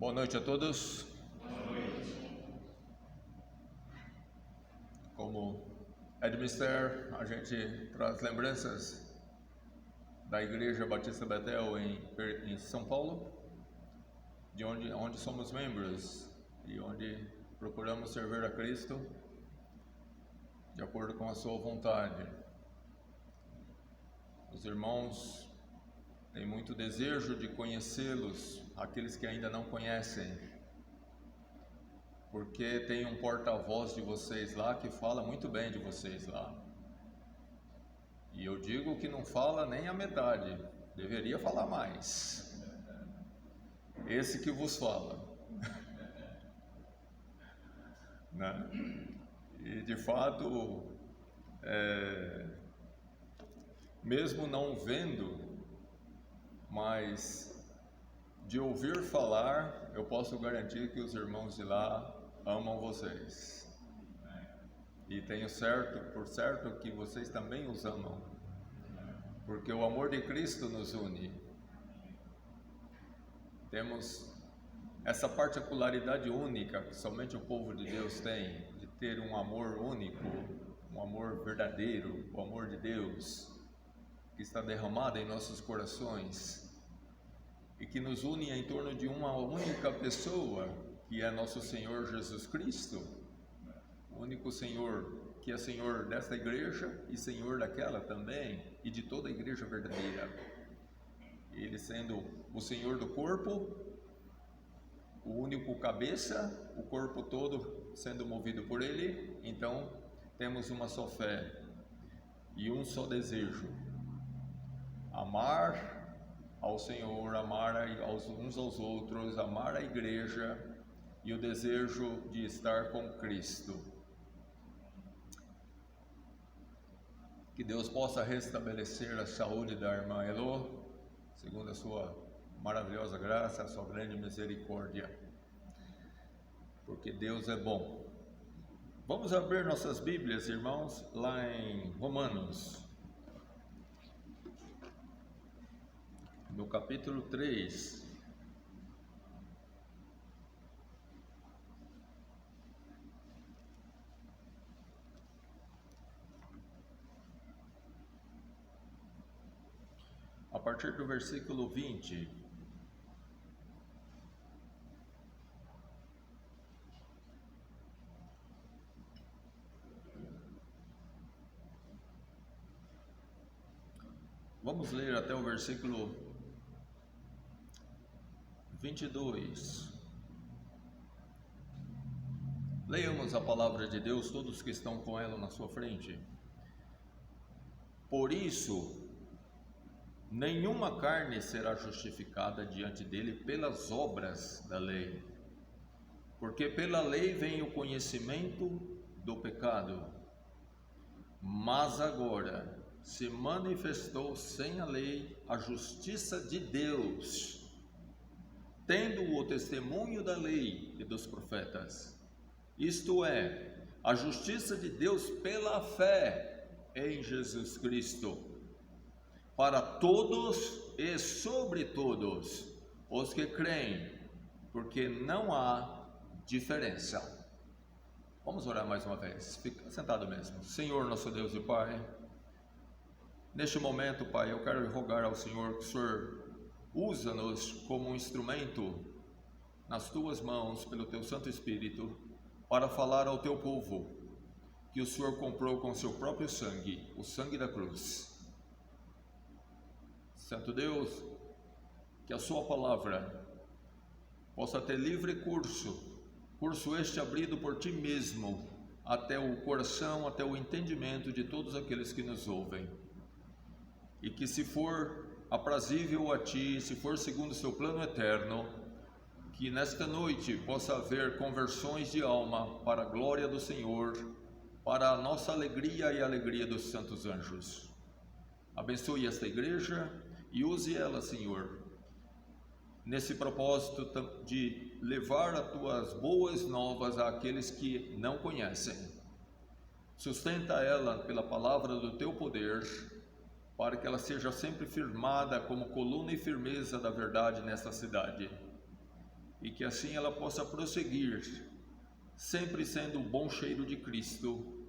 Boa noite a todos. Como Edmister, a gente traz lembranças da Igreja Batista Betel em São Paulo, de onde somos membros e onde procuramos servir a Cristo de acordo com a sua vontade. Os irmãos têm muito desejo de conhecê-los, aqueles que ainda não conhecem, porque tem um porta-voz de vocês lá que fala muito bem de vocês lá. E eu digo que não fala nem a metade, deveria falar mais. Esse que vos fala. Né? E de fato, mesmo não vendo, mas de ouvir falar, eu posso garantir que os irmãos de lá amam vocês. E tenho por certo que vocês também os amam, porque o amor de Cristo nos une. Temos essa particularidade única que somente o povo de Deus tem, de ter um amor único, um amor verdadeiro, o amor de Deus que está derramado em nossos corações e que nos une em torno de uma única pessoa, que é nosso Senhor Jesus Cristo, o único Senhor que é Senhor desta igreja e Senhor daquela também, e de toda a igreja verdadeira. Ele sendo o Senhor do corpo, o único cabeça, o corpo todo sendo movido por Ele. Então temos uma só fé e um só desejo: amar ao Senhor, amar uns aos outros, amar a igreja e o desejo de estar com Cristo. Que Deus possa restabelecer a saúde da irmã Elô, segundo a sua maravilhosa graça, a sua grande misericórdia, porque Deus é bom. Vamos abrir nossas Bíblias, irmãos, lá em Romanos, no capítulo 3. A partir do versículo 20. Vamos ler até o versículo 22. Leiamos a palavra de Deus, todos que estão com ela na sua frente. Por isso, nenhuma carne será justificada diante dele pelas obras da lei, porque pela lei vem o conhecimento do pecado. Mas agora se manifestou sem a lei a justiça de Deus, tendo o testemunho da lei e dos profetas, isto é, a justiça de Deus pela fé em Jesus Cristo, para todos e sobre todos os que creem, porque não há diferença. Vamos orar mais uma vez, fica sentado mesmo. Senhor, nosso Deus e Pai, neste momento, Pai, eu quero rogar ao Senhor que o Senhor usa-nos como um instrumento nas Tuas mãos, pelo Teu Santo Espírito, para falar ao Teu povo, que o Senhor comprou com Seu próprio sangue, o sangue da cruz. Santo Deus, que a Sua palavra possa ter livre curso este abrido por Ti mesmo, até o coração, até o entendimento de todos aqueles que nos ouvem. E que, se for aprazível a Ti, se for segundo o Seu plano eterno, que nesta noite possa haver conversões de alma para a glória do Senhor, para a nossa alegria e a alegria dos santos anjos. Abençoe esta igreja e use ela, Senhor, nesse propósito de levar as Tuas boas novas àqueles que não conhecem. Sustenta ela pela palavra do Teu poder, para que ela seja sempre firmada como coluna e firmeza da verdade nesta cidade. e que assim ela possa prosseguir, sempre sendo o bom cheiro de Cristo,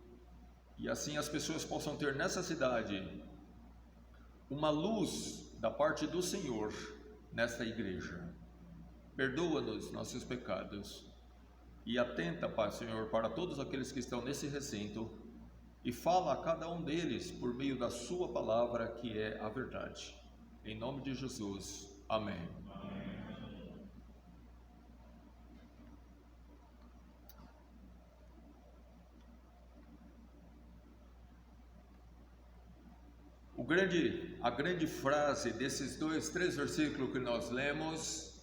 e assim as pessoas possam ter nessa cidade uma luz da parte do Senhor nesta igreja. Perdoa-nos nossos pecados e atenta, Pai Senhor, para todos aqueles que estão nesse recinto, e fala a cada um deles por meio da sua palavra, que é a verdade. Em nome de Jesus, amém. A grande frase desses 3 versículos que nós lemos,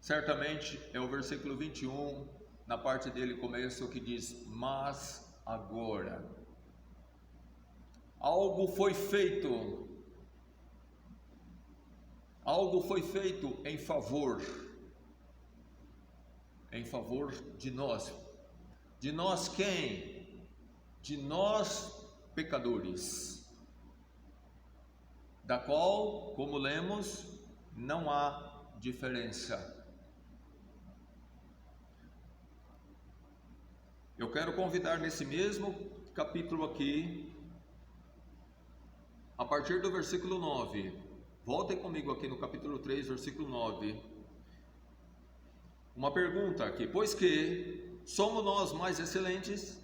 certamente é o versículo 21, na parte dele começo, que diz: mas agora. Algo foi feito em favor de nós. De nós quem? De nós pecadores, da qual, como lemos, não há diferença. Eu quero convidar nesse mesmo capítulo aqui, a partir do versículo 9, voltem comigo aqui no capítulo 3, versículo 9, uma pergunta aqui: pois que somos nós mais excelentes?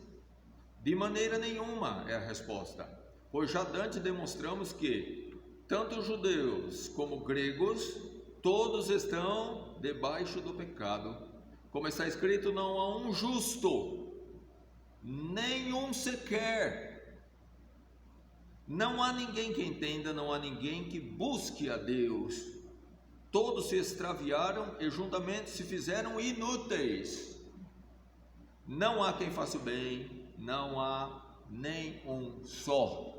De maneira nenhuma é a resposta, pois já dantes demonstramos que tanto judeus como gregos, todos estão debaixo do pecado. Como está escrito, não há um justo, nenhum sequer. Não há ninguém que entenda, não há ninguém que busque a Deus. Todos se extraviaram e juntamente se fizeram inúteis. Não há quem faça o bem, não há nem um só.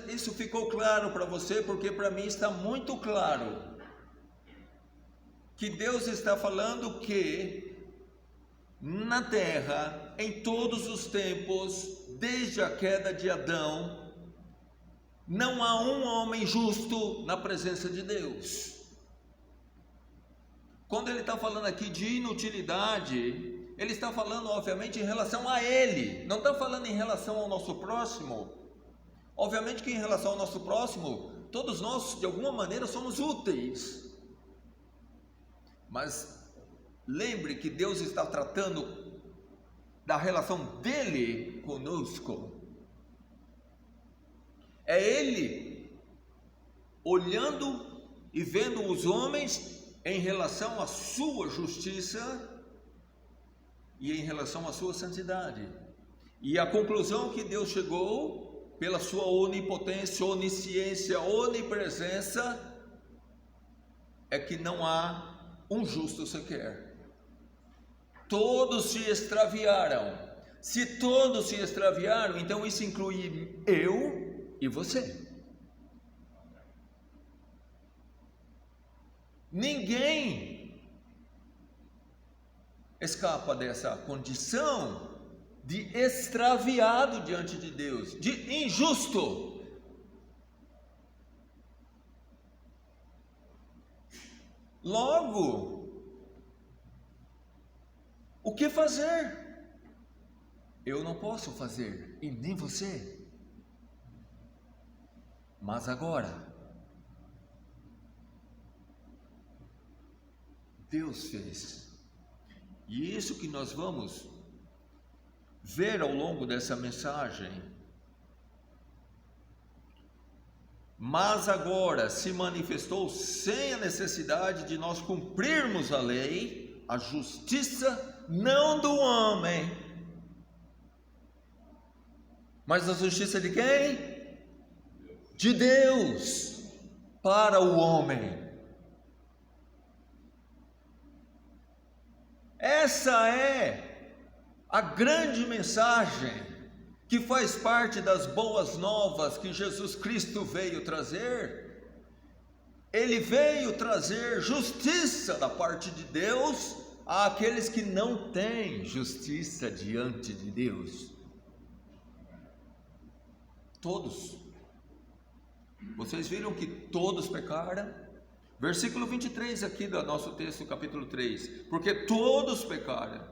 Isso ficou claro para você, porque para mim está muito claro que Deus está falando que na terra, em todos os tempos, desde a queda de Adão, não há um homem justo na presença de Deus. Quando ele está falando aqui de inutilidade, ele está falando obviamente em relação a ele, não está falando em relação ao nosso próximo. Obviamente que em relação ao nosso próximo, todos nós de alguma maneira somos úteis, mas lembre que Deus está tratando da relação dele conosco. É ele olhando e vendo os homens em relação à sua justiça e em relação à sua santidade. E a conclusão que Deus chegou, pela sua onipotência, onisciência, onipresença, é que não há um justo sequer. Todos se extraviaram. Se todos se extraviaram, então isso inclui eu e você. Ninguém escapa dessa condição de extraviado diante de Deus, de injusto. Logo, o que fazer? Eu não posso fazer, e nem você. Mas agora, Deus fez. E isso que nós vamos ver ao longo dessa mensagem. Mas agora se manifestou sem a necessidade de nós cumprirmos a lei, a justiça não do homem, mas a justiça de quem? De Deus para o homem. Essa é a grande mensagem que faz parte das boas novas que Jesus Cristo veio trazer. Ele veio trazer justiça da parte de Deus àqueles que não têm justiça diante de Deus. Todos. Vocês viram que todos pecaram? Versículo 23 aqui do nosso texto, capítulo 3. Porque todos pecaram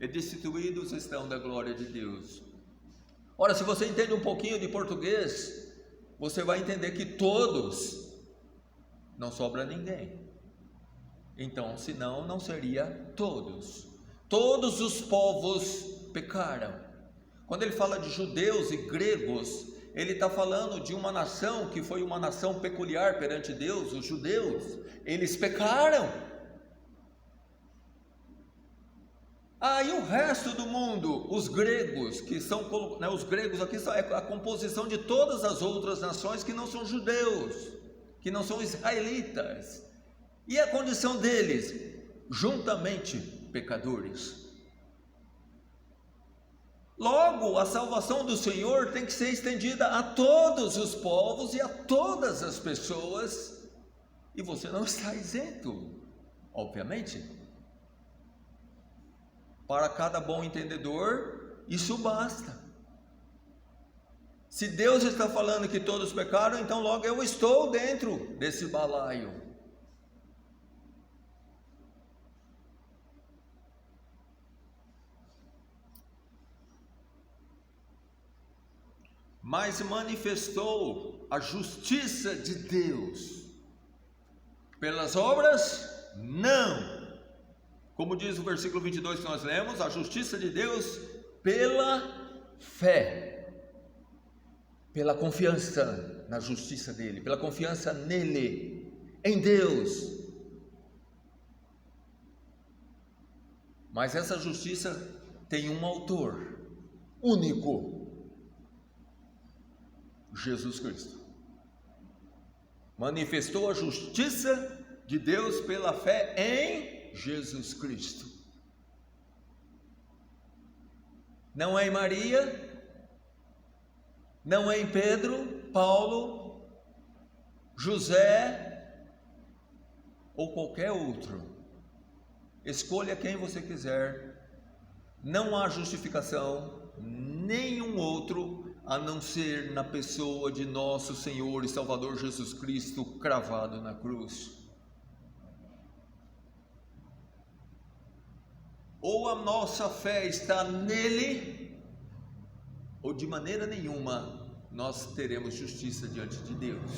e destituídos estão da glória de Deus. Ora, se você entende um pouquinho de português, você vai entender que todos, não sobra ninguém. Então, senão, não seria todos. Todos os povos pecaram. Quando ele fala de judeus e gregos, ele está falando de uma nação que foi uma nação peculiar perante Deus. Os judeus, eles pecaram. E o resto do mundo, os gregos, que são, né, os gregos aqui são a composição de todas as outras nações que não são judeus, que não são israelitas. E a condição deles, juntamente pecadores. Logo, a salvação do Senhor tem que ser estendida a todos os povos e a todas as pessoas, e você não está isento, obviamente. Para cada bom entendedor, isso basta. Se Deus está falando que todos pecaram, então logo eu estou dentro desse balaio. Mas manifestou a justiça de Deus pelas obras? Não. Como diz o versículo 22 que nós lemos, a justiça de Deus pela fé, pela confiança na justiça dele, pela confiança nele, em Deus. Mas essa justiça tem um autor único: Jesus Cristo. Manifestou a justiça de Deus pela fé em Jesus Cristo. Não é em Maria, não é em Pedro, Paulo, José ou qualquer outro. Escolha quem você quiser. Não há justificação, nenhum outro, a não ser na pessoa de nosso Senhor e Salvador Jesus Cristo cravado na cruz. Ou a nossa fé está nele, ou de maneira nenhuma nós teremos justiça diante de Deus.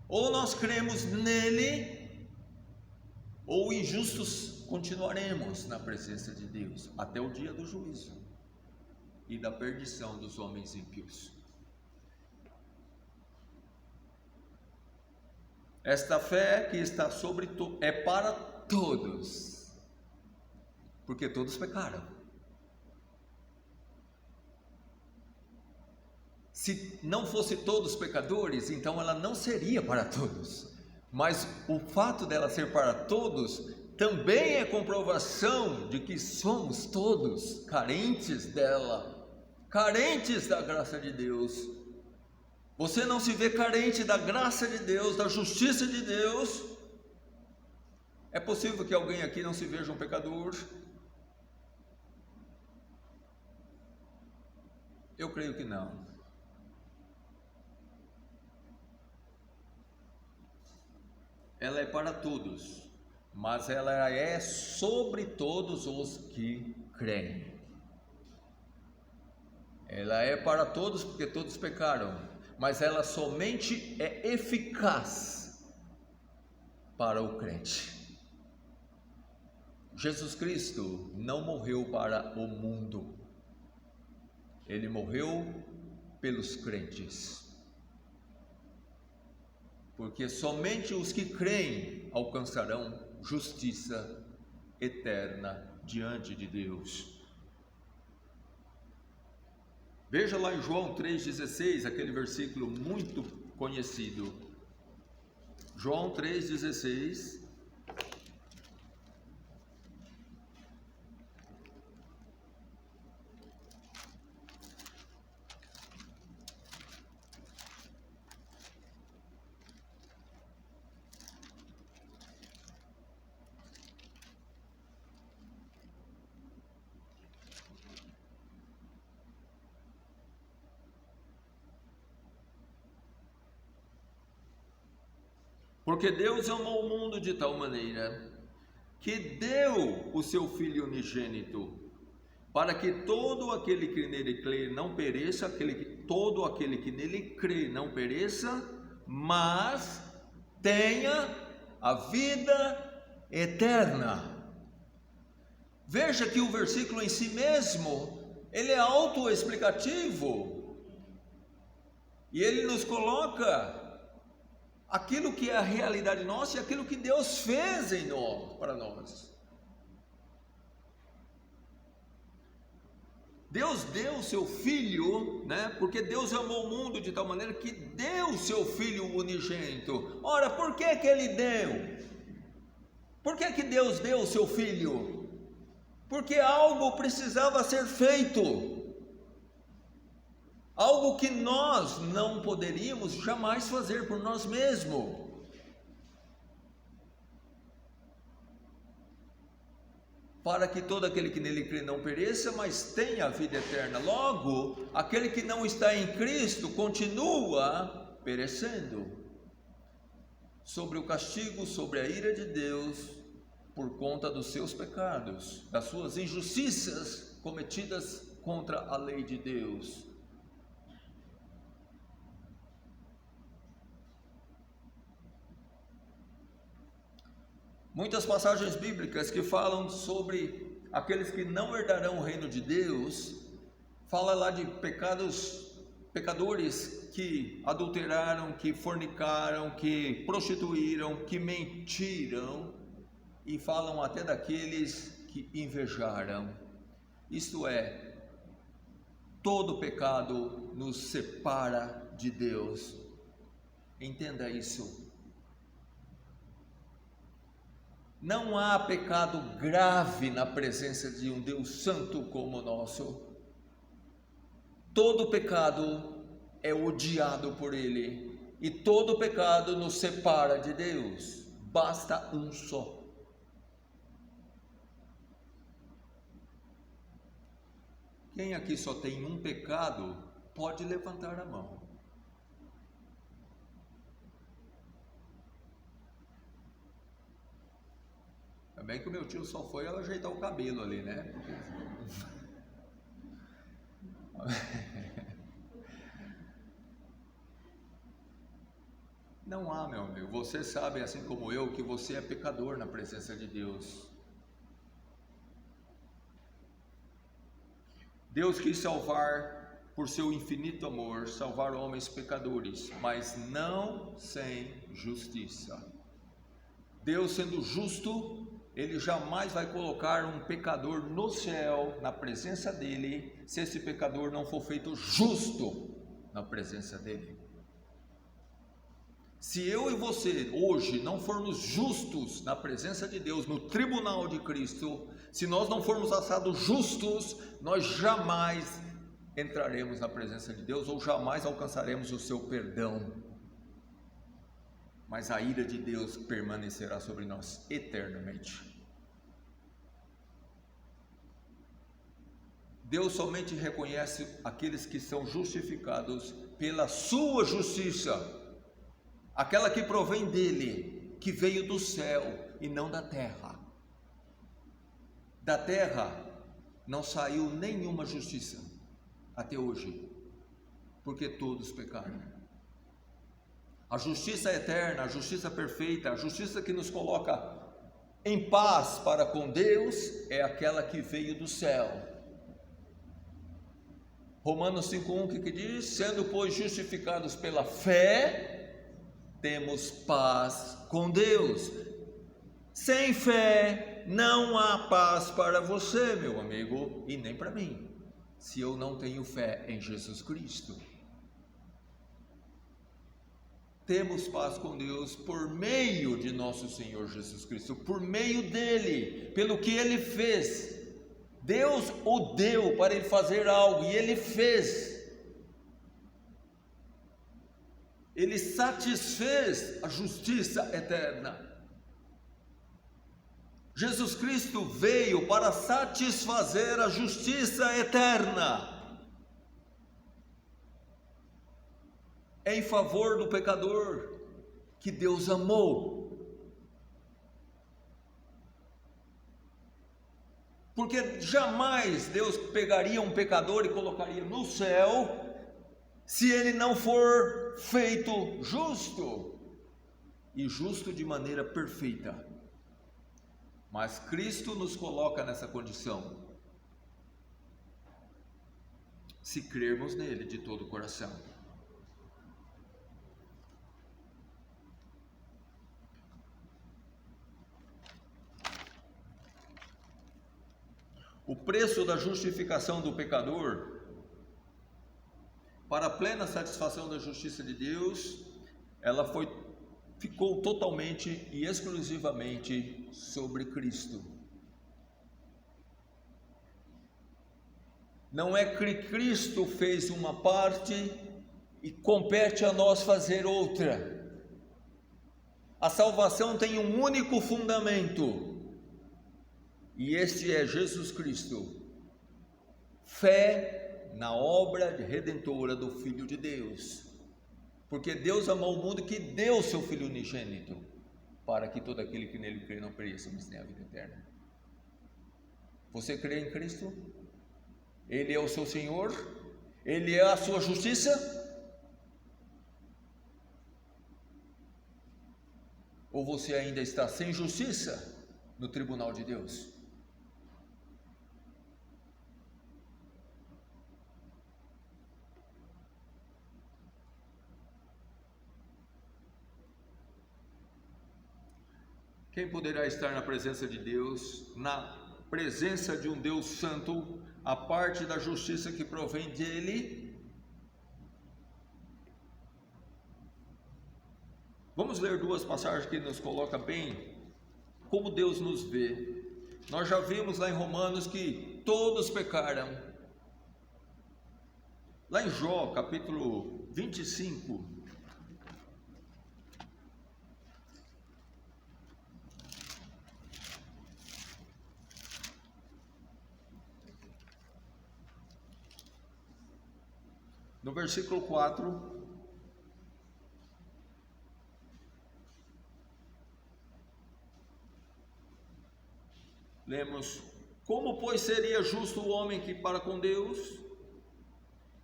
Ou nós cremos nele, ou injustos continuaremos na presença de Deus até o dia do juízo e da perdição dos homens ímpios. Esta fé que está sobre é para todos, porque todos pecaram. Se não fosse todos pecadores, então ela não seria para todos. Mas o fato dela ser para todos também é comprovação de que somos todos carentes dela, carentes da graça de Deus. Você não se vê carente da graça de Deus, da justiça de Deus? É possível que alguém aqui não se veja um pecador? Eu creio que não. Ela é para todos, mas ela é sobre todos os que creem. Ela é para todos porque todos pecaram, mas ela somente é eficaz para o crente. Jesus Cristo não morreu para o mundo, ele morreu pelos crentes. Porque somente os que creem alcançarão justiça eterna diante de Deus. Veja lá em João 3,16, aquele versículo muito conhecido. João 3,16. Porque Deus amou o mundo de tal maneira que deu o seu Filho unigênito, para que todo aquele que nele crê não pereça, todo aquele que nele crê não pereça, mas tenha a vida eterna. Veja que o versículo em si mesmo, ele é autoexplicativo, e ele nos coloca aquilo que é a realidade nossa e aquilo que Deus fez em nós, para nós. Deus deu o seu Filho, porque Deus amou o mundo de tal maneira que deu o seu Filho unigênito. Ora, por que Ele deu? Por que Deus deu o seu Filho? Porque algo precisava ser feito. Algo que nós não poderíamos jamais fazer por nós mesmos. Para que todo aquele que nele crê não pereça, mas tenha a vida eterna. Logo, aquele que não está em Cristo continua perecendo, sobre o castigo, sobre a ira de Deus, por conta dos seus pecados, das suas injustiças cometidas contra a lei de Deus. Muitas passagens bíblicas que falam sobre aqueles que não herdarão o reino de Deus, fala lá de pecadores que adulteraram, que fornicaram, que prostituíram, que mentiram, e falam até daqueles que invejaram. Isto é, todo pecado nos separa de Deus. Entenda isso. Não há pecado grave na presença de um Deus santo como o nosso. Todo pecado é odiado por Ele, e todo pecado nos separa de Deus. Basta um só. Quem aqui só tem um pecado, pode levantar a mão. Também que o meu tio só foi ela ajeitar o cabelo ali, né? Não há, meu amigo. Você sabe, assim como eu, que você é pecador na presença de Deus. Deus quis salvar, por seu infinito amor, salvar homens pecadores, mas não sem justiça. Deus, sendo justo, Ele jamais vai colocar um pecador no céu, na presença dEle, se esse pecador não for feito justo na presença dEle. Se eu e você hoje não formos justos na presença de Deus, no tribunal de Cristo, se nós não formos achados justos, nós jamais entraremos na presença de Deus, ou jamais alcançaremos o seu perdão. Mas a ira de Deus permanecerá sobre nós eternamente. Deus somente reconhece aqueles que são justificados pela sua justiça, aquela que provém dele, que veio do céu e não da terra. Da terra não saiu nenhuma justiça até hoje, porque todos pecaram. A justiça eterna, a justiça perfeita, a justiça que nos coloca em paz para com Deus, é aquela que veio do céu. Romanos 5,1 que diz: sendo pois justificados pela fé, temos paz com Deus. Sem fé não há paz para você, meu amigo, e nem para mim, se eu não tenho fé em Jesus Cristo. Temos paz com Deus por meio de nosso Senhor Jesus Cristo, por meio dele, pelo que ele fez. Deus o deu para ele fazer algo, e ele fez. Ele satisfez a justiça eterna. Jesus Cristo veio para satisfazer a justiça eterna em favor do pecador que Deus amou. Porque jamais Deus pegaria um pecador e colocaria no céu se ele não for feito justo, e justo de maneira perfeita. Mas Cristo nos coloca nessa condição, se crermos nele de todo o coração. O preço da justificação do pecador, para a plena satisfação da justiça de Deus, ela ficou totalmente e exclusivamente sobre Cristo. Não é que Cristo fez uma parte e compete a nós fazer outra. A salvação tem um único fundamento, e este é Jesus Cristo. Fé na obra redentora do Filho de Deus. Porque Deus amou o mundo que deu seu Filho unigênito, para que todo aquele que nele crê não pereça, mas tenha a vida eterna. Você crê em Cristo? Ele é o seu Senhor? Ele é a sua justiça? Ou você ainda está sem justiça no tribunal de Deus? Quem poderá estar na presença de Deus, na presença de um Deus santo, a parte da justiça que provém dele? Vamos ler duas passagens que nos colocam bem como Deus nos vê. Nós já vimos lá em Romanos que todos pecaram. Lá em Jó, capítulo 25, no versículo 4, lemos: como, pois, seria justo o homem que para com Deus?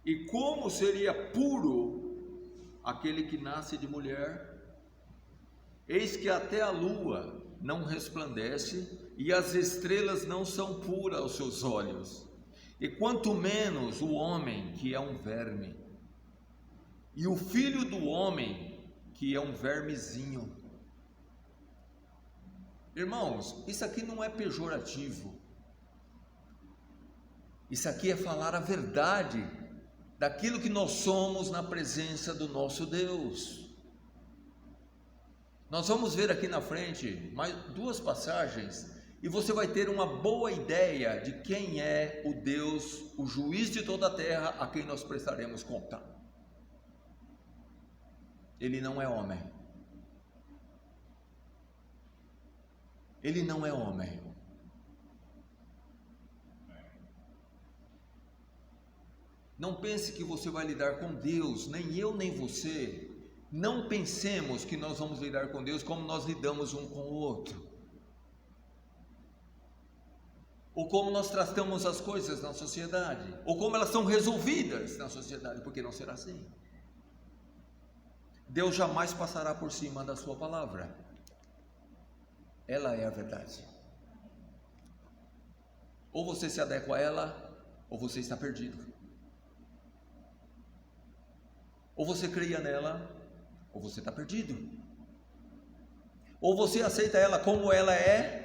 E como seria puro aquele que nasce de mulher? Eis que até a lua não resplandece, e as estrelas não são puras aos seus olhos. E quanto menos o homem, que é um verme, e o filho do homem, que é um vermezinho. Irmãos, isso aqui não é pejorativo. Isso aqui é falar a verdade daquilo que nós somos na presença do nosso Deus. Nós vamos ver aqui na frente mais duas passagens, e você vai ter uma boa ideia de quem é o Deus, o juiz de toda a terra, a quem nós prestaremos conta. Ele não é homem. Ele não é homem. Não pense que você vai lidar com Deus, nem eu nem você. Não pensemos que nós vamos lidar com Deus como nós lidamos um com o outro, ou como nós tratamos as coisas na sociedade, ou como elas são resolvidas na sociedade, porque não será assim. Deus jamais passará por cima da sua palavra. Ela é a verdade. Ou você se adequa a ela, ou você está perdido. Ou você cria nela, ou você está perdido. Ou você aceita ela como ela é,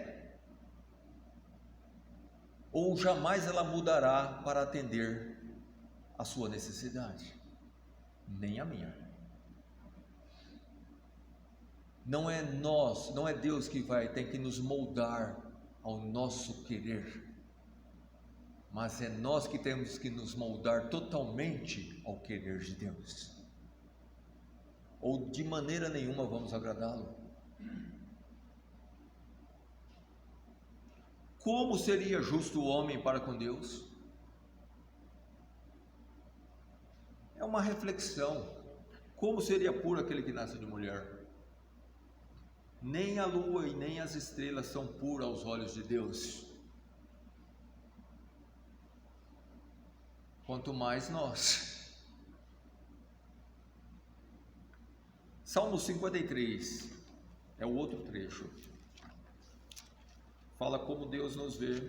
ou jamais ela mudará para atender a sua necessidade, nem a minha. Não é nós, não é Deus que tem que nos moldar ao nosso querer, mas é nós que temos que nos moldar totalmente ao querer de Deus, ou de maneira nenhuma vamos agradá-lo. Como seria justo o homem para com Deus? É uma reflexão. Como seria puro aquele que nasce de mulher? Nem a lua e nem as estrelas são puras aos olhos de Deus. Quanto mais nós. Salmo 53 é o outro trecho. Fala como Deus nos vê.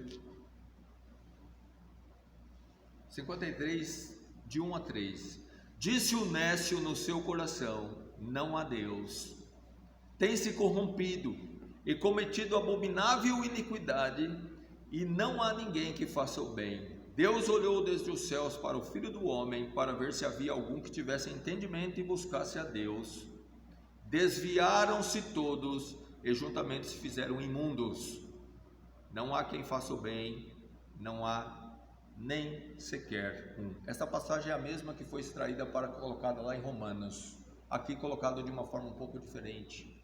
53, de 1 a 3. Disse o nécio no seu coração: não há Deus. Tem se corrompido e cometido abominável iniquidade, e não há ninguém que faça o bem. Deus olhou desde os céus para o Filho do Homem, para ver se havia algum que tivesse entendimento e buscasse a Deus. Desviaram-se todos e juntamente se fizeram imundos. Não há quem faça o bem, não há nem sequer um. Esta passagem é a mesma que foi extraída para colocada lá em Romanos, aqui colocada de uma forma um pouco diferente.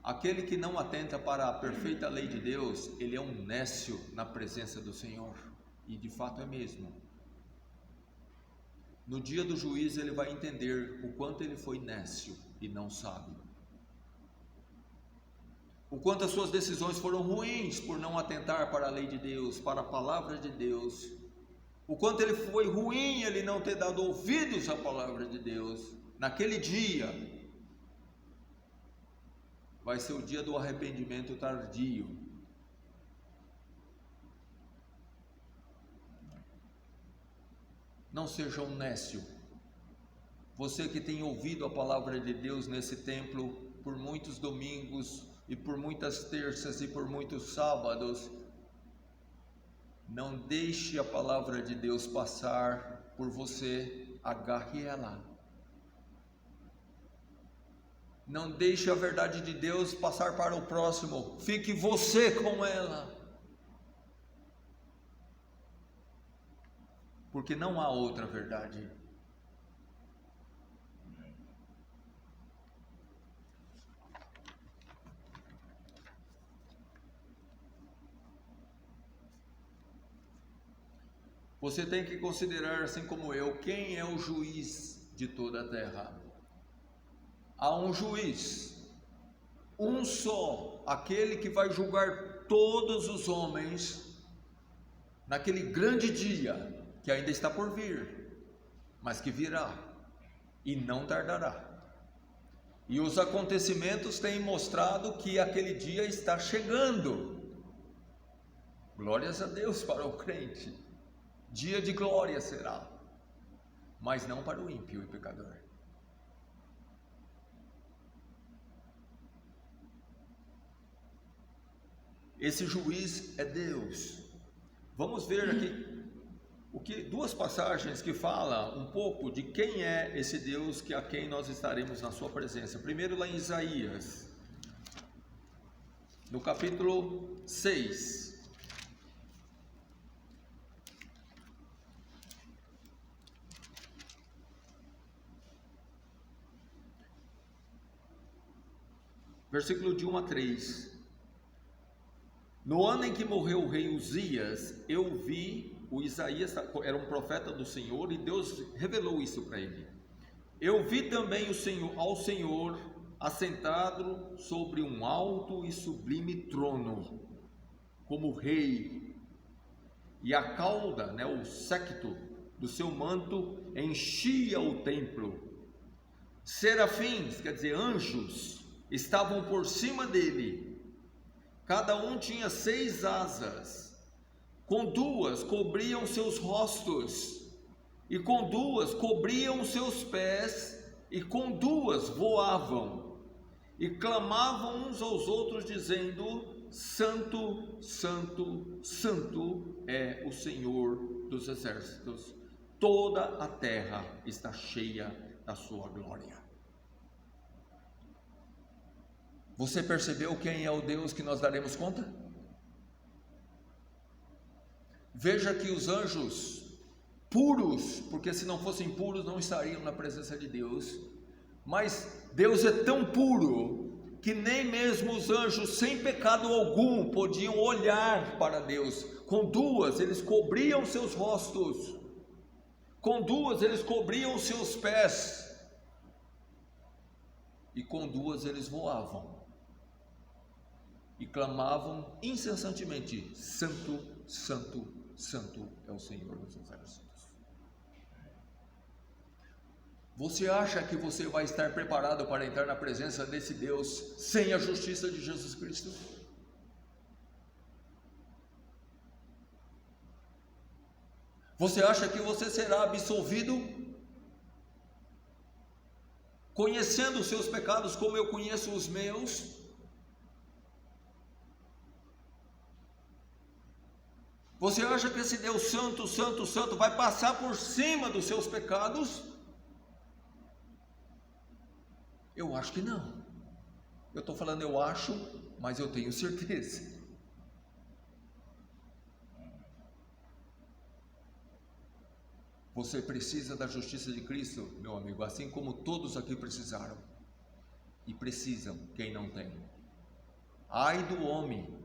Aquele que não atenta para a perfeita lei de Deus, ele é um nécio na presença do Senhor, e de fato é mesmo. No dia do juízo ele vai entender o quanto ele foi nécio e não sábio, o quanto as suas decisões foram ruins por não atentar para a lei de Deus, para a palavra de Deus, o quanto ele foi ruim ele não ter dado ouvidos à palavra de Deus. Naquele dia vai ser o dia do arrependimento tardio. Não seja um nécio. Você que tem ouvido a palavra de Deus nesse templo por muitos domingos e por muitas terças e por muitos sábados, não deixe a palavra de Deus passar por você, agarre ela. Não deixe a verdade de Deus passar para o próximo, fique você com ela, porque não há outra verdade. Você tem que considerar, assim como eu, quem é o juiz de toda a terra. Há um juiz, um só, aquele que vai julgar todos os homens naquele grande dia que ainda está por vir, mas que virá e não tardará. E os acontecimentos têm mostrado que aquele dia está chegando. Glórias a Deus para o crente. Dia de glória será, mas não para o ímpio e pecador. Esse juiz é Deus. Vamos ver aqui duas passagens que falam um pouco de quem é esse Deus a quem nós estaremos na sua presença. Primeiro lá em Isaías, no capítulo 6. Versículo de 1 a 3. No ano em que morreu o rei Uzias, eu vi, o Isaías era um profeta do Senhor e Deus revelou isso para ele. Eu vi também ao Senhor assentado sobre um alto e sublime trono, como rei, e a cauda, o séquito do seu manto enchia o templo. Serafins, quer dizer anjos, estavam por cima dele. Cada um tinha 6 asas, com 2 cobriam seus rostos, e com 2 cobriam seus pés, e com 2 voavam, e clamavam uns aos outros, dizendo: Santo, Santo, Santo é o Senhor dos exércitos, toda a terra está cheia da sua glória. Você percebeu quem é o Deus que nós daremos conta? Veja que os anjos puros, porque se não fossem puros não estariam na presença de Deus, mas Deus é tão puro que nem mesmo os anjos sem pecado algum podiam olhar para Deus. Com 2 eles cobriam seus rostos, com 2 eles cobriam seus pés, e com 2 eles voavam e clamavam incessantemente: Santo, Santo, Santo é o Senhor dos exércitos. Você acha que você vai estar preparado para entrar na presença desse Deus sem a justiça de Jesus Cristo? Você acha que você será absolvido conhecendo os seus pecados como eu conheço os meus? Você acha que esse Deus santo, santo, santo vai passar por cima dos seus pecados? Eu acho que não. Eu estou falando eu acho, mas eu tenho certeza. Você precisa da justiça de Cristo, meu amigo, assim como todos aqui precisaram. E precisam, quem não tem. Ai do homem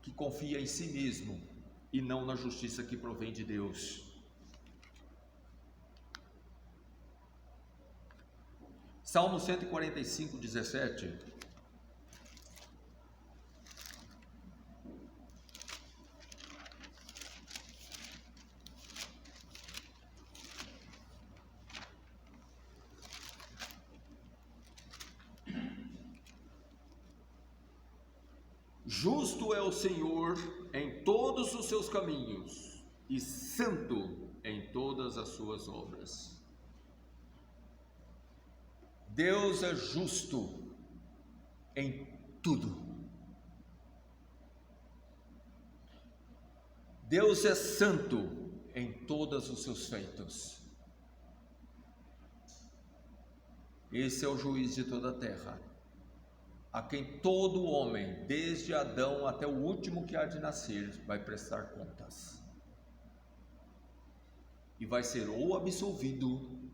que confia em si mesmo e não na justiça que provém de Deus. Salmo 145, 17. Justo é o Senhor em todos os seus caminhos e santo em todas as suas obras. Deus é justo em tudo. Deus é santo em todos os seus feitos. Esse é o juiz de toda a terra, a quem todo homem, desde Adão até o último que há de nascer, vai prestar contas. E vai ser ou absolvido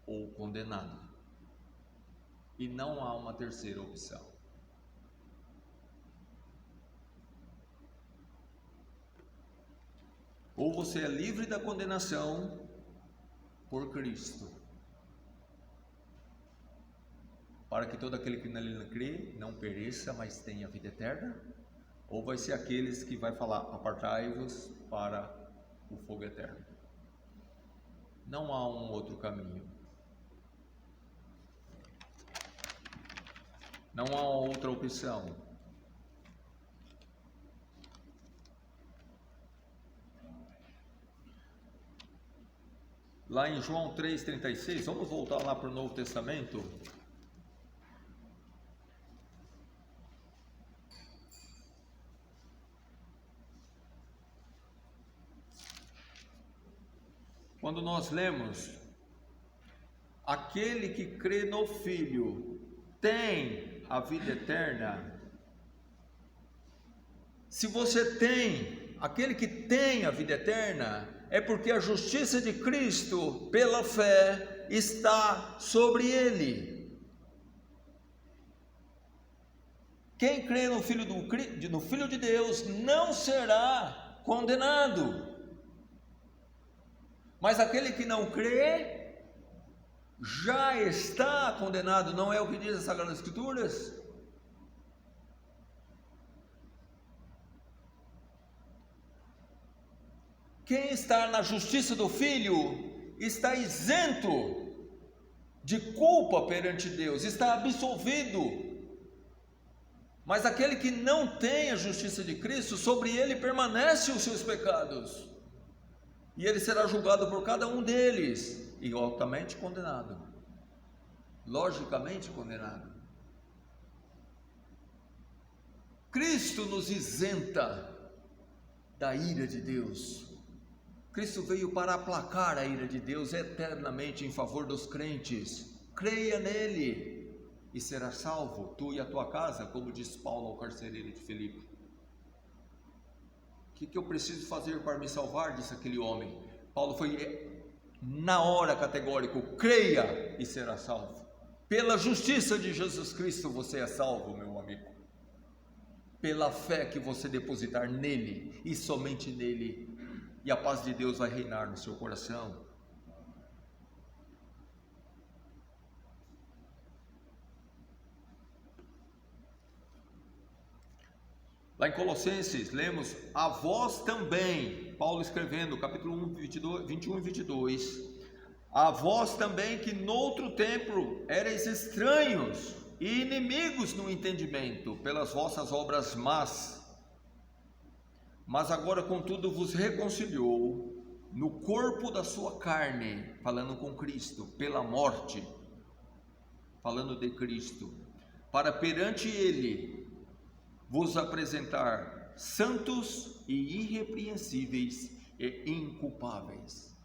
ou condenado. E não há uma terceira opção. Ou você é livre da condenação por Cristo, para que todo aquele que nele crê não pereça, mas tenha vida eterna, ou vai ser aqueles que vai falar: apartai-vos para o fogo eterno. Não há um outro caminho. Não há outra opção. Lá em João 3,36, vamos voltar lá para o Novo Testamento. Quando nós lemos: aquele que crê no Filho tem a vida eterna. Se você tem, aquele que tem a vida eterna, é porque a justiça de Cristo, pela fé, está sobre ele. Quem crê no Filho de Deus não será condenado. Mas aquele que não crê já está condenado, não é o que diz as Sagradas Escrituras? Quem está na justiça do Filho está isento de culpa perante Deus, está absolvido. Mas aquele que não tem a justiça de Cristo, sobre ele permanecem os seus pecados, e ele será julgado por cada um deles, e altamente condenado, logicamente condenado. Cristo nos isenta da ira de Deus. Cristo veio para aplacar a ira de Deus eternamente em favor dos crentes. Creia nele e será salvo, tu e a tua casa, como diz Paulo ao carcereiro de Filipe. O que eu preciso fazer para me salvar? Disse aquele homem. Paulo foi na hora categórico: creia e será salvo. Pela justiça de Jesus Cristo você é salvo, meu amigo. Pela fé que você depositar nele e somente nele, e a paz de Deus vai reinar no seu coração. Lá em Colossenses, lemos: a vós também, Paulo escrevendo, capítulo 1, 21 e 22, a vós também que noutro tempo erais estranhos e inimigos no entendimento, pelas vossas obras más, mas agora contudo vos reconciliou no corpo da sua carne, falando com Cristo, pela morte, falando de Cristo, para perante Ele vos apresentar santos e irrepreensíveis e inculpáveis.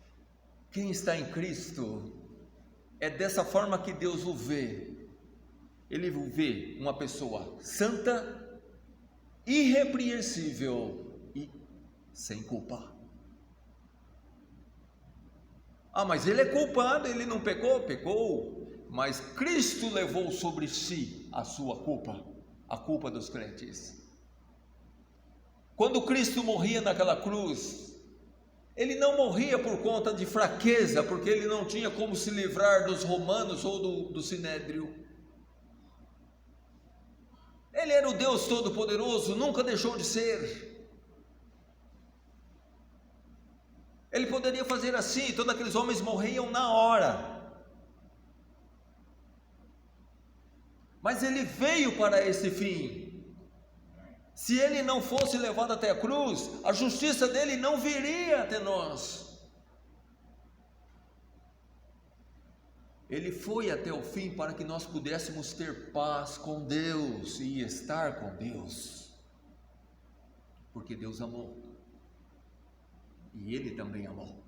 Quem está em Cristo, é dessa forma que Deus o vê. Ele o vê uma pessoa santa, irrepreensível e sem culpa. Ah, mas ele é culpado, ele não pecou? Pecou, mas Cristo levou sobre si a sua culpa, a culpa dos crentes. Quando Cristo morria naquela cruz, ele não morria por conta de fraqueza, porque ele não tinha como se livrar dos romanos ou do sinédrio. Ele era o Deus Todo-Poderoso, nunca deixou de ser. Ele poderia fazer assim, todos aqueles homens morriam na hora. Mas ele veio para esse fim. Se ele não fosse levado até a cruz, a justiça dele não viria até nós. Ele foi até o fim para que nós pudéssemos ter paz com Deus e estar com Deus, porque Deus amou e Ele também amou.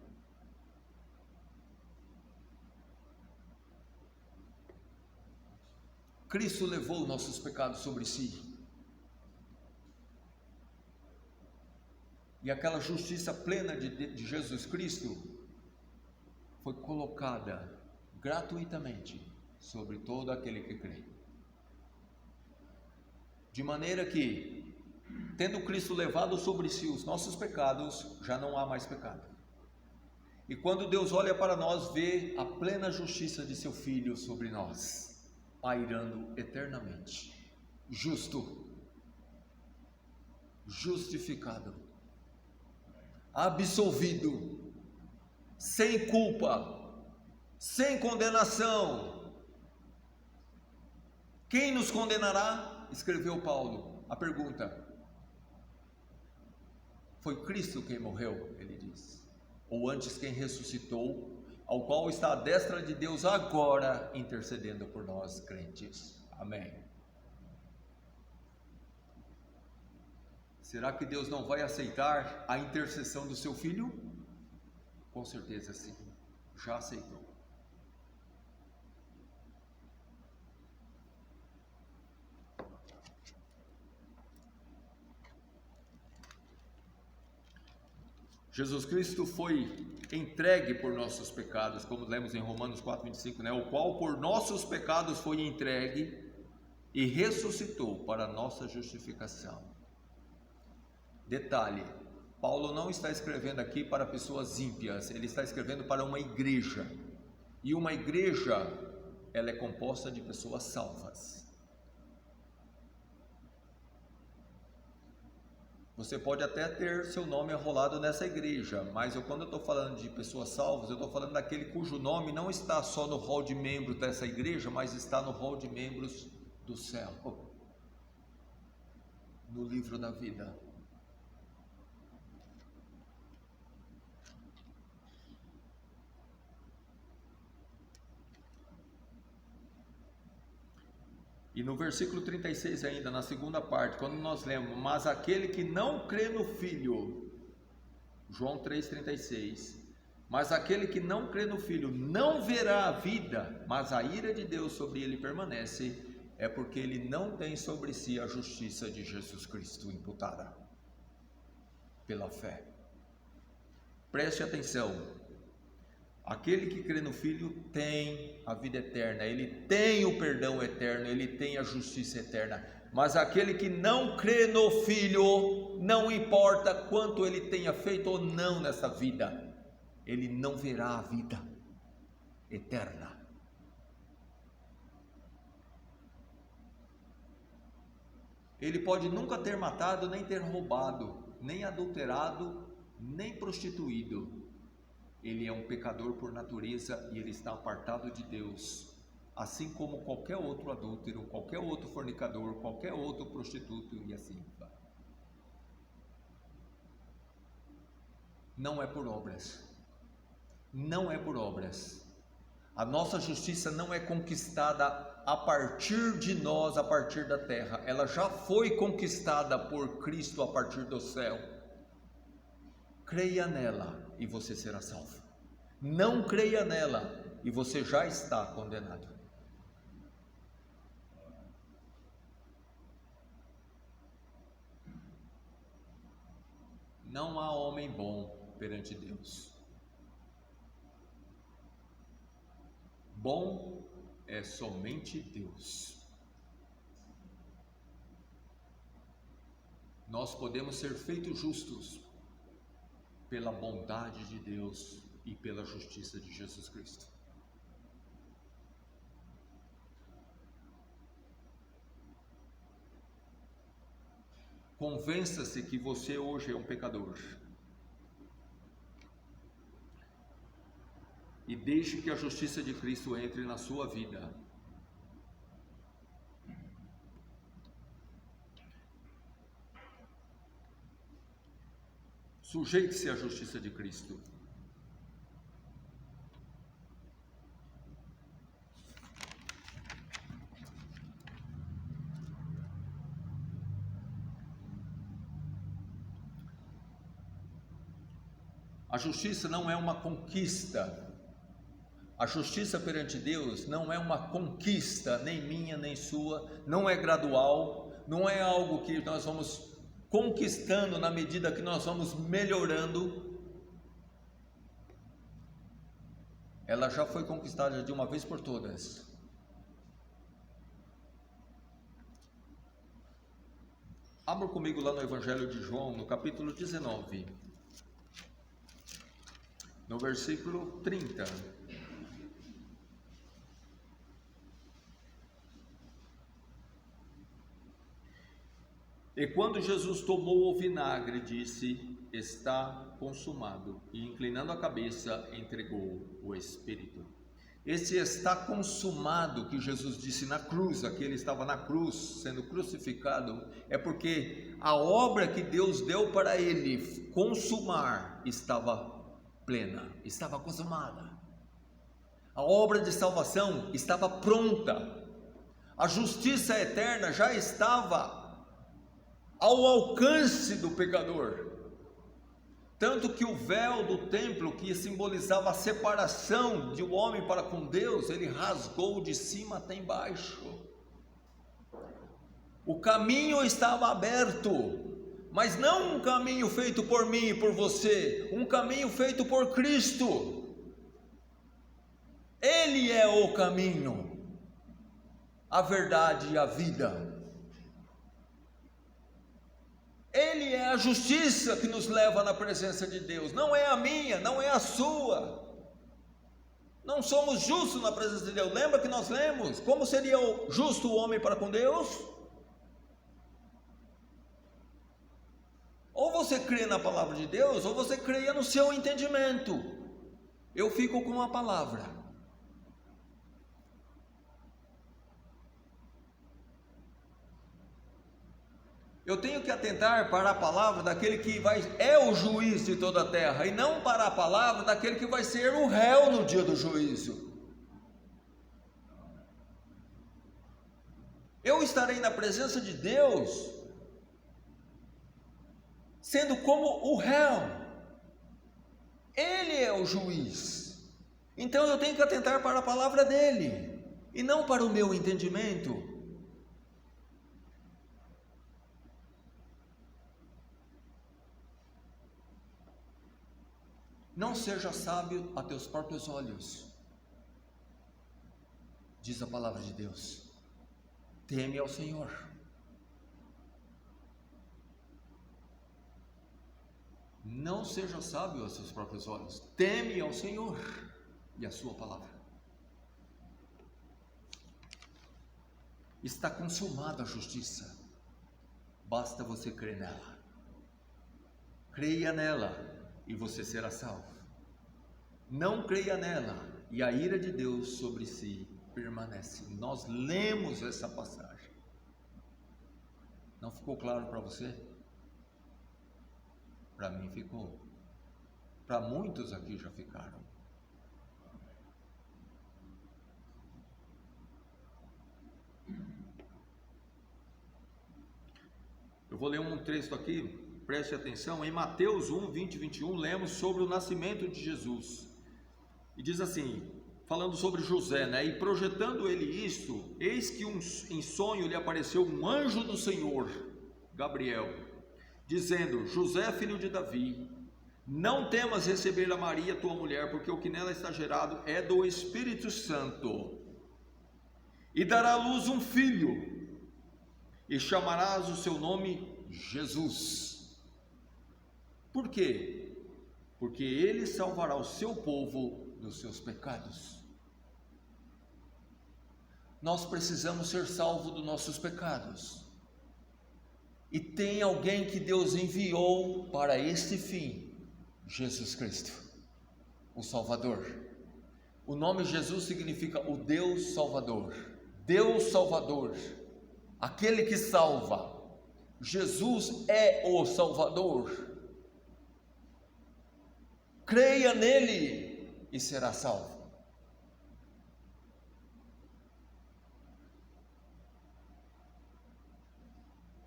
Cristo levou nossos pecados sobre si, e aquela justiça plena de Jesus Cristo foi colocada gratuitamente sobre todo aquele que crê, de maneira que, tendo Cristo levado sobre si os nossos pecados, já não há mais pecado. E quando Deus olha para nós, vê a plena justiça de seu Filho sobre nós, pairando eternamente, justo, justificado, absolvido, sem culpa, sem condenação. Quem nos condenará? Escreveu Paulo. A pergunta: foi Cristo quem morreu? Ele diz. Ou antes quem ressuscitou, ao qual está à destra de Deus agora, intercedendo por nós crentes. Amém. Será que Deus não vai aceitar a intercessão do seu Filho? Com certeza sim, já aceitou. Jesus Cristo foi entregue por nossos pecados, como lemos em Romanos 4:25, né? O qual por nossos pecados foi entregue e ressuscitou para a nossa justificação. Detalhe, Paulo não está escrevendo aqui para pessoas ímpias, ele está escrevendo para uma igreja, e uma igreja, ela é composta de pessoas salvas. Você pode até ter seu nome arrolado nessa igreja, mas quando eu estou falando de pessoas salvas, eu estou falando daquele cujo nome não está só no hall de membros dessa igreja, mas está no hall de membros do céu, no livro da vida. E no versículo 36 ainda, na segunda parte, quando nós lemos: mas aquele que não crê no Filho, João 3,36, mas aquele que não crê no Filho não verá a vida, mas a ira de Deus sobre ele permanece, é porque ele não tem sobre si a justiça de Jesus Cristo imputada pela fé. Preste atenção. Aquele que crê no Filho tem a vida eterna, ele tem o perdão eterno, ele tem a justiça eterna. Mas aquele que não crê no Filho, não importa quanto ele tenha feito ou não nessa vida, ele não verá a vida eterna. Ele pode nunca ter matado, nem ter roubado, nem adulterado, nem prostituído. Ele é um pecador por natureza e ele está apartado de Deus, assim como qualquer outro adúltero, qualquer outro fornicador, qualquer outro prostituto e assim vai. Não é por obras. Não é por obras. A nossa justiça não é conquistada a partir de nós, a partir da terra. Ela já foi conquistada por Cristo a partir do céu. Creia nela e você será salvo. Não creia nela e você já está condenado. Não há homem bom perante Deus. Bom é somente Deus. Nós podemos ser feitos justos pela bondade de Deus e pela justiça de Jesus Cristo. Convença-se que você hoje é um pecador. E deixe que a justiça de Cristo entre na sua vida. Sujeite-se à justiça de Cristo. A justiça não é uma conquista. A justiça perante Deus não é uma conquista, nem minha, nem sua, não é gradual, não é algo que nós vamos conquistando na medida que nós vamos melhorando. Ela já foi conquistada de uma vez por todas. Abra comigo lá no Evangelho de João, no capítulo 19, no versículo 30. E quando Jesus tomou o vinagre, disse: está consumado. E inclinando a cabeça, entregou o Espírito. Esse está consumado que Jesus disse na cruz, aqui ele estava na cruz, sendo crucificado, é porque a obra que Deus deu para ele consumar estava plena, estava consumada. A obra de salvação estava pronta. A justiça eterna já estava ao alcance do pecador, tanto que o véu do templo, que simbolizava a separação de um homem para com Deus, ele rasgou de cima até embaixo. O caminho estava aberto, mas não um caminho feito por mim e por você, um caminho feito por Cristo. Ele é o caminho, a verdade e a vida. Ele é a justiça que nos leva na presença de Deus, não é a minha, não é a sua. Não somos justos na presença de Deus. Lembra que nós lemos? Como seria justo o homem para com Deus? Ou você crê na palavra de Deus, ou você crê no seu entendimento. Eu fico com a palavra. Eu tenho que atentar para a palavra daquele que é o juiz de toda a terra, e não para a palavra daquele que vai ser o réu no dia do juízo. Eu estarei na presença de Deus, sendo como o réu. Ele é o juiz. Então eu tenho que atentar para a palavra dele, e não para o meu entendimento. Não seja sábio a teus próprios olhos, diz a palavra de Deus. Teme ao Senhor. Não seja sábio aos seus próprios olhos, teme ao Senhor e a sua palavra. Está consumada a justiça. Basta você crer nela. Creia nela e você será salvo. Não creia nela e a ira de Deus sobre si permanece. Nós lemos essa passagem. Não ficou claro para você? Para mim ficou. Para muitos aqui já ficaram. Eu vou ler um texto aqui, preste atenção. Em Mateus 1, 20 e 21, lemos sobre o nascimento de Jesus. E diz assim, falando sobre José, né? E projetando ele isto, eis que em sonho lhe apareceu um anjo do Senhor, Gabriel, dizendo: José, filho de Davi, não temas receber a Maria, tua mulher, porque o que nela está gerado é do Espírito Santo. E dará à luz um filho, e chamarás o seu nome Jesus. Por quê? Porque ele salvará o seu povo dos seus pecados. Nós precisamos ser salvos dos nossos pecados. E tem alguém que Deus enviou para este fim: Jesus Cristo, o Salvador. O nome Jesus significa o Deus Salvador. Deus Salvador, aquele que salva. Jesus é o Salvador. Creia nele e será salvo.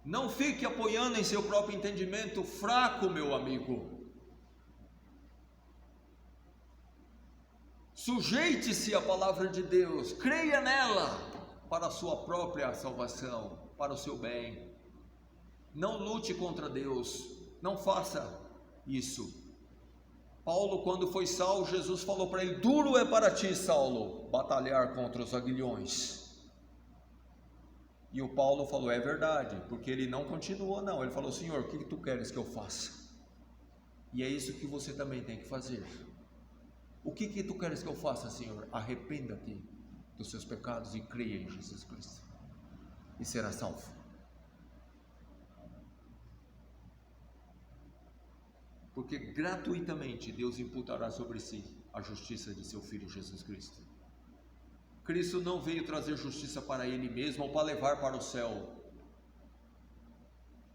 Não fique apoiando em seu próprio entendimento fraco, meu amigo. Sujeite-se à palavra de Deus, creia nela para a sua própria salvação, para o seu bem. Não lute contra Deus, não faça isso. Paulo, quando foi Saulo, Jesus falou para ele: duro é para ti, Saulo, batalhar contra os aguilhões. E o Paulo falou: é verdade, porque ele não continuou não, ele falou: Senhor, o que tu queres que eu faça? E é isso que você também tem que fazer. O que tu queres que eu faça, Senhor? Arrependa-te dos seus pecados e creia em Jesus Cristo, e será salvo. Porque gratuitamente Deus imputará sobre si a justiça de seu Filho Jesus Cristo. Cristo não veio trazer justiça para Ele mesmo ou para levar para o céu.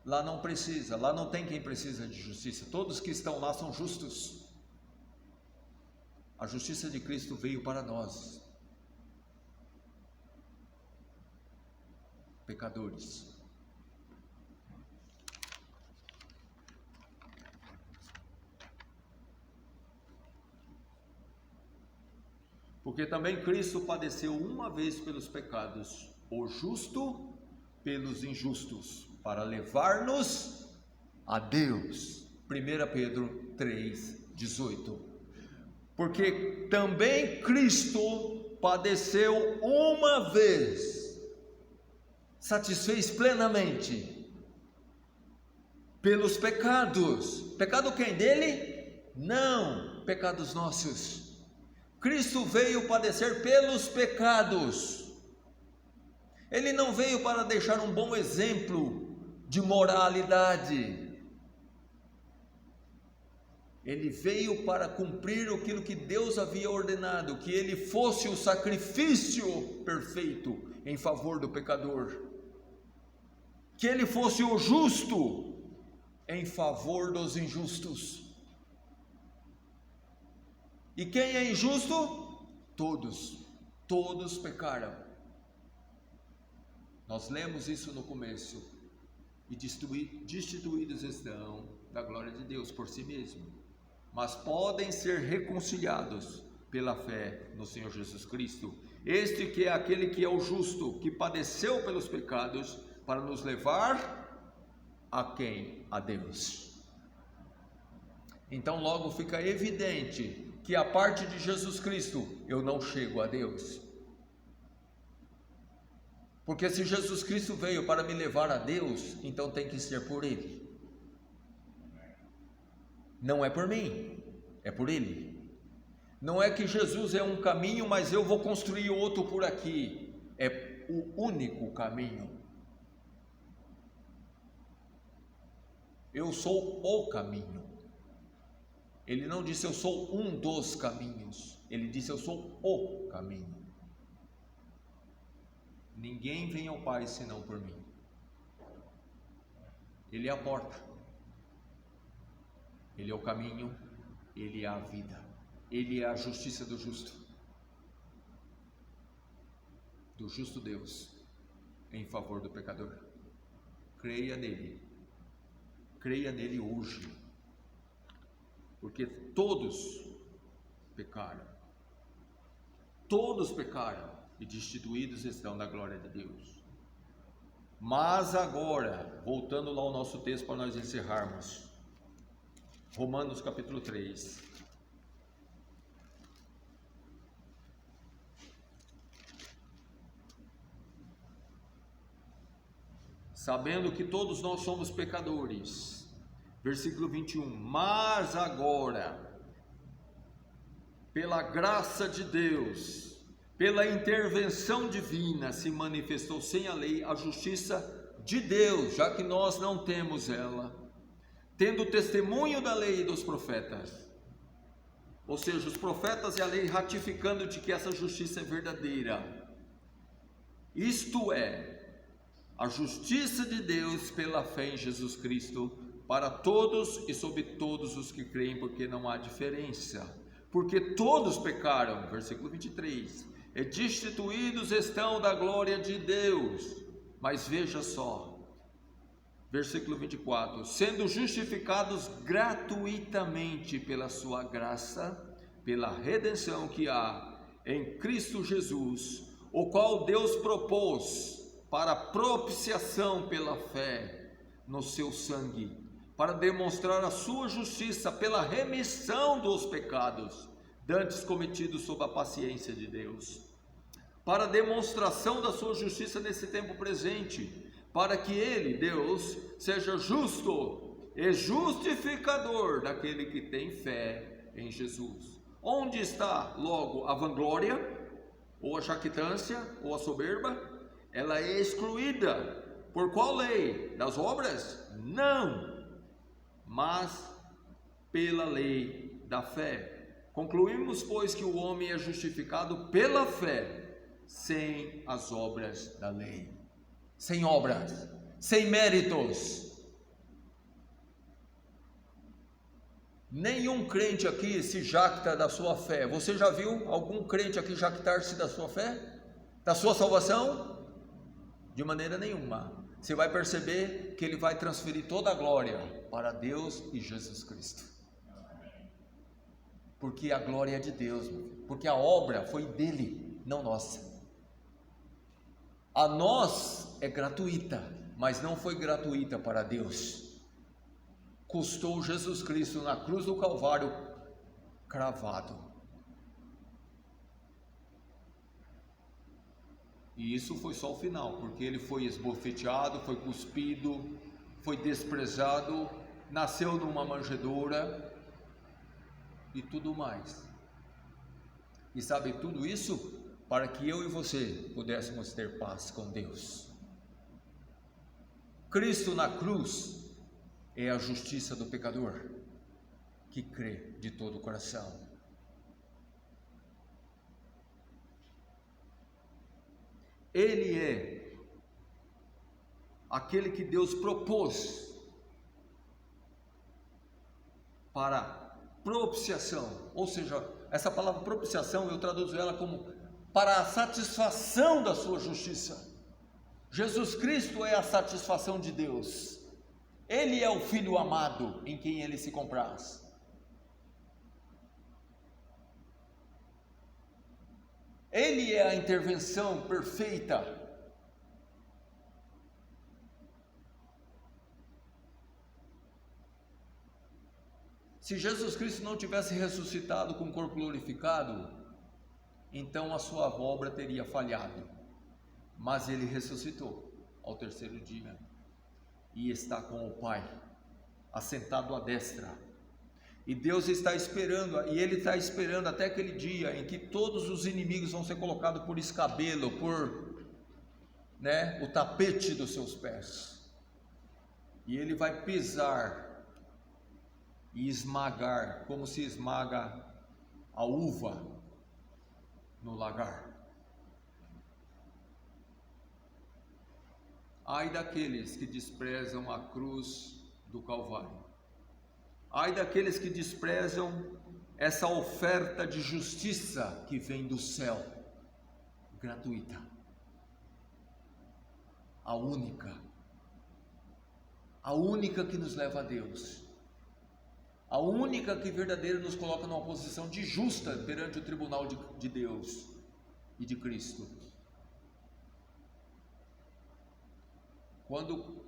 Lá não precisa, lá não tem quem precisa de justiça. Todos que estão lá são justos. A justiça de Cristo veio para nós, pecadores. Porque também Cristo padeceu uma vez pelos pecados, o justo pelos injustos, para levar-nos a Deus. 1 Pedro 3,18. Porque também Cristo padeceu uma vez, satisfez plenamente pelos pecados. Pecado quem? Dele? Não, pecados nossos. Cristo veio padecer pelos pecados. Ele não veio para deixar um bom exemplo de moralidade. Ele veio para cumprir aquilo que Deus havia ordenado, que ele fosse o sacrifício perfeito em favor do pecador, que ele fosse o justo em favor dos injustos. E quem é injusto? Todos pecaram. Nós lemos isso no começo. E destituídos estão da glória de Deus por si mesmo, mas podem ser reconciliados pela fé no Senhor Jesus Cristo. Este que é aquele que é o justo, que padeceu pelos pecados, para nos levar a quem? A Deus. Então logo fica evidente que a parte de Jesus Cristo eu não chego a Deus. Porque se Jesus Cristo veio para me levar a Deus, então tem que ser por Ele. Não é por mim, é por Ele. Não é que Jesus é um caminho, mas eu vou construir outro por aqui. É o único caminho. Eu sou o caminho. Ele não disse eu sou um dos caminhos. Ele disse eu sou o caminho. Ninguém vem ao Pai senão por mim. Ele é a porta. Ele é o caminho. Ele é a vida. Ele é a justiça do justo. Do justo Deus em favor do pecador. Creia nele. Creia nele hoje. Porque todos pecaram. Todos pecaram e destituídos estão da glória de Deus. Mas agora, voltando lá ao nosso texto para nós encerrarmos. Romanos capítulo 3. Sabendo que todos nós somos pecadores. Versículo 21. Mas agora, pela graça de Deus, pela intervenção divina, se manifestou sem a lei a justiça de Deus, já que nós não temos ela, tendo o testemunho da lei e dos profetas, ou seja, os profetas e a lei ratificando de que essa justiça é verdadeira, isto é, a justiça de Deus pela fé em Jesus Cristo, para todos e sobre todos os que creem, porque não há diferença, porque todos pecaram, versículo 23, e destituídos estão da glória de Deus. Mas veja só, versículo 24, sendo justificados gratuitamente pela sua graça, pela redenção que há em Cristo Jesus, o qual Deus propôs para propiciação pela fé no seu sangue, para demonstrar a sua justiça pela remissão dos pecados dantes cometidos sob a paciência de Deus, para demonstração da sua justiça nesse tempo presente, para que ele, Deus, seja justo e justificador daquele que tem fé em Jesus. Onde está logo a vanglória, ou a jactância, ou a soberba? Ela é excluída. Por qual lei? Das obras? Não, mas pela lei da fé. Concluímos, pois, que o homem é justificado pela fé, sem as obras da lei. Sem obras, sem méritos. Nenhum crente aqui se jacta da sua fé. Você já viu algum crente aqui jactar-se da sua fé? Da sua salvação? De maneira nenhuma. Você vai perceber que ele vai transferir toda a glória para Deus e Jesus Cristo. Porque a glória é de Deus, porque a obra foi dele, não nossa. A nós é gratuita, mas não foi gratuita para Deus. Custou Jesus Cristo na cruz do Calvário cravado. E isso foi só o final, porque ele foi esbofeteado, foi cuspido, foi desprezado, nasceu numa manjedoura e tudo mais. E sabe tudo isso para que eu e você pudéssemos ter paz com Deus. Cristo na cruz é a justiça do pecador que crê de todo o coração. Ele é aquele que Deus propôs para propiciação, ou seja, essa palavra propiciação eu traduzo ela como para a satisfação da sua justiça. Jesus Cristo é a satisfação de Deus. Ele é o Filho amado em quem ele se compraz. Ele é a intervenção perfeita. Se Jesus Cristo não tivesse ressuscitado com o corpo glorificado, então a sua obra teria falhado. Mas ele ressuscitou ao terceiro dia e está com o Pai, assentado à destra. E Deus está esperando, e Ele está esperando até aquele dia em que todos os inimigos vão ser colocados por escabelo, por o tapete dos seus pés. e ele vai pisar e esmagar, como se esmaga a uva no lagar. Ai daqueles que desprezam a cruz do Calvário. Ai daqueles que desprezam essa oferta de justiça que vem do céu, gratuita, a única que nos leva a Deus, a única que verdadeiro nos coloca numa posição de justa perante o tribunal de Deus e de Cristo. Quando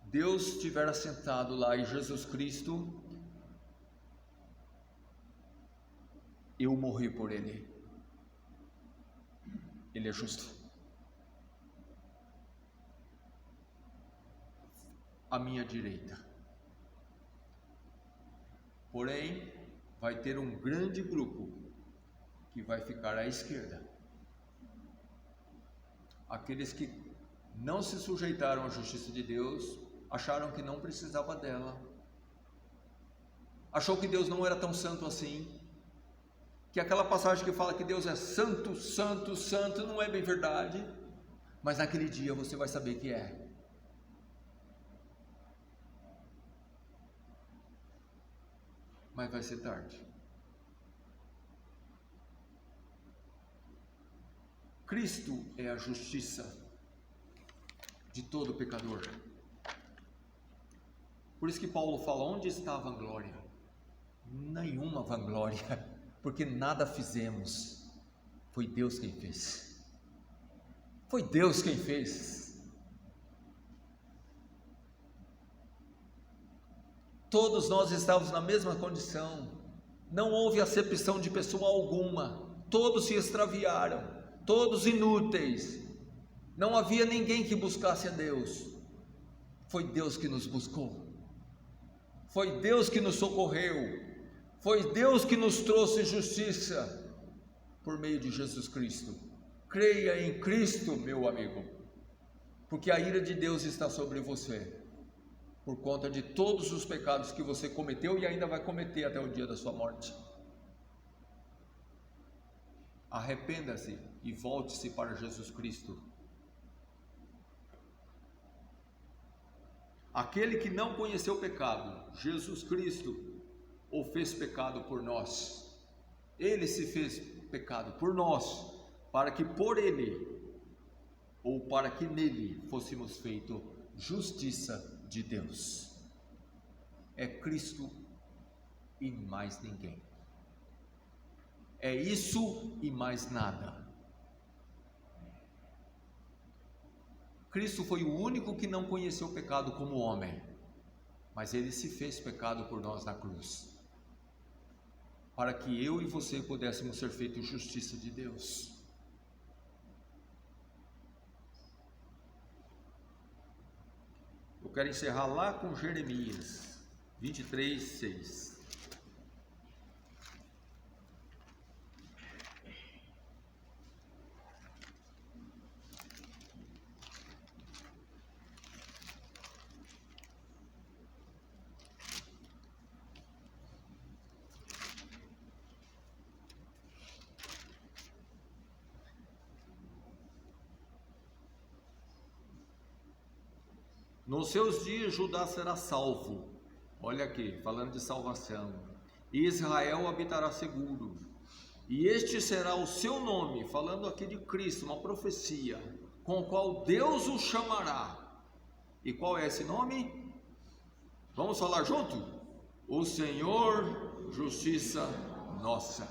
Deus estiver assentado lá e Jesus Cristo, eu morri por Ele. Ele é justo. À minha direita. Porém, vai ter um grande grupo que vai ficar à esquerda. Aqueles que não se sujeitaram à justiça de Deus, acharam que não precisava dela, achou que Deus não era tão santo assim, que aquela passagem que fala que Deus é santo, santo, santo, não é bem verdade, mas naquele dia você vai saber que é. Mas vai ser tarde. Cristo é a justiça de todo pecador. Por isso que Paulo fala, onde está a vanglória? Nenhuma vanglória, porque nada fizemos, foi Deus quem fez. Foi Deus quem fez. Todos nós estávamos na mesma condição, não houve acepção de pessoa alguma, todos se extraviaram, todos inúteis, não havia ninguém que buscasse a Deus. Foi Deus que nos buscou, foi Deus que nos socorreu, foi Deus que nos trouxe justiça por meio de Jesus Cristo. Creia em Cristo, meu amigo, porque a ira de Deus está sobre você, por conta de todos os pecados que você cometeu e ainda vai cometer até o dia da sua morte. Arrependa-se e volte-se para Jesus Cristo. Aquele que não conheceu o pecado, Jesus Cristo o fez pecado por nós. Ele se fez pecado por nós, para que por ele, ou para que nele, fôssemos feitos justiça de Deus. É Cristo e mais ninguém. É isso e mais nada. Cristo foi o único que não conheceu o pecado como homem, mas ele se fez pecado por nós na cruz, para que eu e você pudéssemos ser feitos justiça de Deus. Eu quero encerrar lá com Jeremias 23, 6. Nos seus dias Judá será salvo, olha aqui, falando de salvação, e Israel habitará seguro, e este será o seu nome, falando aqui de Cristo, uma profecia, com o qual Deus o chamará. E qual é esse nome? Vamos falar junto? O Senhor, justiça nossa.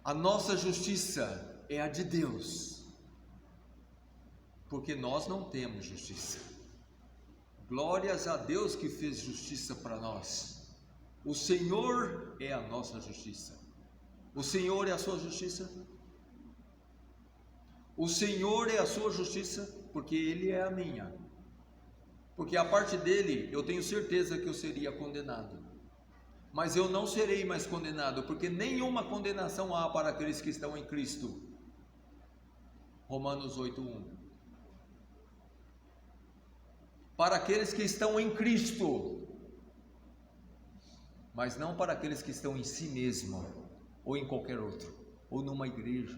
A nossa justiça é a de Deus, porque nós não temos justiça. Glórias a Deus que fez justiça para nós. O Senhor é a nossa justiça. O Senhor é a sua justiça? O Senhor é a sua justiça, porque Ele é a minha. Porque a parte dele, eu tenho certeza que eu seria condenado. Mas eu não serei mais condenado, porque nenhuma condenação há para aqueles que estão em Cristo. Romanos 8:1. para aqueles que estão em Cristo, mas não para aqueles que estão em si mesmo, ou em qualquer outro, ou numa igreja,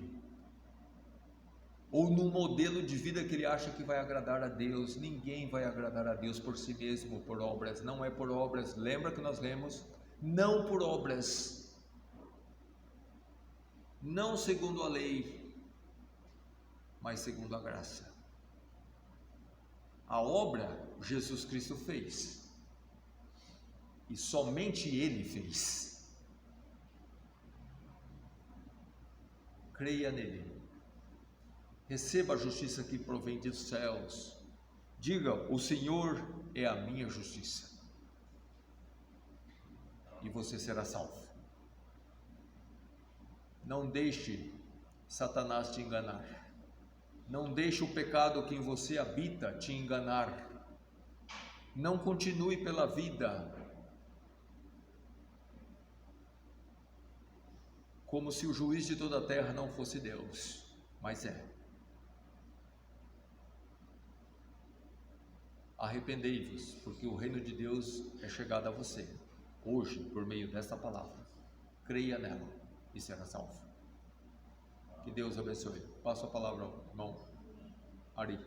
ou num modelo de vida que ele acha que vai agradar a Deus. Ninguém vai agradar a Deus por si mesmo, por obras. Não é por obras. Lembra que nós lemos? Não por obras, não segundo a lei, mas segundo a graça. A obra Jesus Cristo fez, e somente Ele fez. Creia nele, receba a justiça que provém dos céus. Diga: o Senhor é a minha justiça, e você será salvo. Não deixe Satanás te enganar. Não deixe o pecado que em você habita te enganar. Não continue pela vida como se o juiz de toda a terra não fosse Deus, mas é. Arrependei-vos, porque o reino de Deus é chegado a você, hoje, por meio desta palavra. Creia nela e será salvo. Que Deus abençoe. Passo a palavra ao irmão Ari.